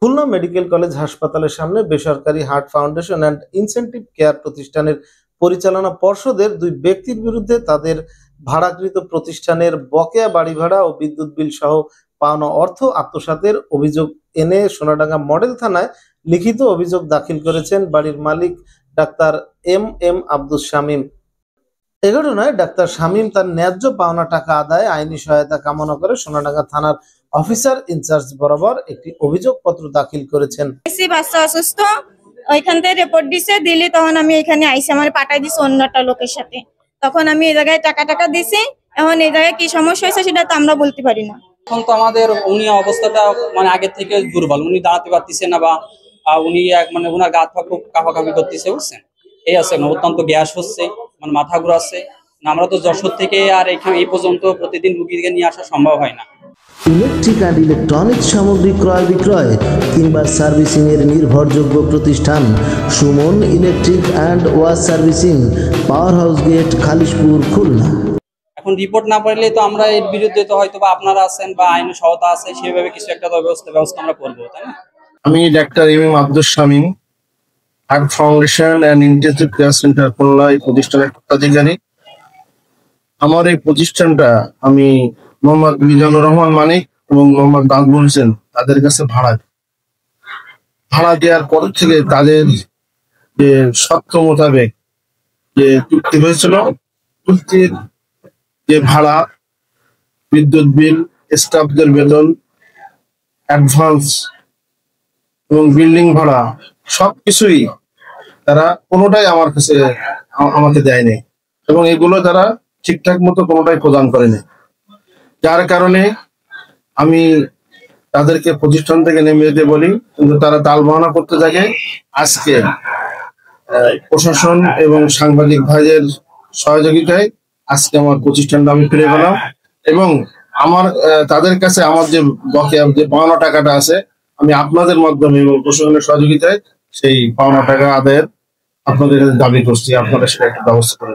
Khulna medical college হাসপাতালের সামনে বেসরকারি heart foundation and incentive care প্রতিষ্ঠানের পরিচালনা পর্ষদের দুই ব্যক্তির বিরুদ্ধে তাদের ভাড়াকৃত প্রতিষ্ঠানের বকেয়া বাড়ি ভাড়া ও বিদ্যুৎ বিল সহ পাওনা অর্থ আত্মসাতের অভিযোগ এনে সোনাডাঙ্গা মডেল থানায় লিখিত অভিযোগ দাখিল করেছেন বাড়ির মালিক ডাক্তার এম আব্দুস শামীম। এ ঘটনায় ডাক্তার শামীম তার ন্যায্য পাওনা টাকা আদায়ে আইনি সহায়তা কামনা করে সোনাডাঙ্গা থানার অফিসার ইনচার্জ বরাবর একটি অভিযোগপত্র দাখিল করেছেন। বাচ্চা অসুস্থ, ওইখান থেকে রিপোর্ট দিছে, দিলি তখন আমি এখানে আইসি, আমার পাঠাই দিছে অন্য একটা লোকের সাথে। তখন আমি এই জায়গায় টাকা দিছি। এখন এই জায়গায় কি সমস্যা হয়েছে সেটা তো আমরা বলতে পারি না। এখন তো আমাদের উনি অবস্থাটা মানে আগের থেকে দুর্বল, উনি দাঁড়াতে পারতেছে না, বা উনি মানে ওনার গা হাত খুব কাঁপাকাঁপি করতেছে, বুঝছেন? এই আছে না, অত্যন্ত গ্যাস হচ্ছে, মানে মাথা ঘুরাচ্ছে। আমরা তো যশোর থেকে আর এখানে এই পর্যন্ত প্রতিদিন রুগীকে নিয়ে আসা সম্ভব হয় না। ইলেকট্রিক অ্যান্ড ইলেকট্রনিক্স সামগ্রী ক্রয় বিক্রয় কিংবা সার্ভিসিং এর নির্ভরযোগ্য প্রতিষ্ঠান Suman electric and wash servicing, power house gate, Khalishpur, Khulna. এখন রিপোর্ট না পাইলে তো আমরা এর বিরুদ্ধে তো হয়তো বা আপনারা আছেন বা আইনি সহায়তা আছে, সেভাবে কিছু একটা ব্যবস্থা আমরা করবো, তাই না? আমি ডাক্তার M Abdus Shamim, heart foundation and intensive care centre Khulna এই প্রতিষ্ঠানের আধিকারিক। আমার এই প্রতিষ্ঠানটা আমি মোহাম্মদ মিজানুর রহমান মানিক এবং মোহাম্মদ নাজমুল হোসেন তাদের কাছে ভাড়া দেওয়ার পর থেকে তাদের যে শর্ত মোতাবেক যে চুক্তি হয়েছিল, চুক্তির যে ভাড়া, বিদ্যুৎ বিল, স্টাফদের বেতন, অ্যাডভান্স এবং বিল্ডিং ভাড়া সবকিছুই তারা কোনোটাই আমাকে দেয়নি এবং এগুলো তারা ঠিকঠাক মতো কোনোটাই প্রদান করেনি। যার কারণে আমি তাদেরকে প্রতিষ্ঠান থেকে নেমে যেতে বলি, কিন্তু তারা টালবাহানা করতে থাকে। আজকে প্রশাসন এবং সাংবাদিক ভাইদের সহযোগিতায় আজকে আমার প্রতিষ্ঠানটা আমি ফিরে পেলাম এবং আমার তাদের কাছে আমার যে বকেয়া যে পাওনা টাকাটা আছে, আমি আপনাদের মাধ্যমে এবং প্রশাসনের সহযোগিতায় সেই পাওনা টাকা আদায়ের আপনাদের কাছে দাবি করছি, আপনারা সেটা একটা ব্যবস্থা করে।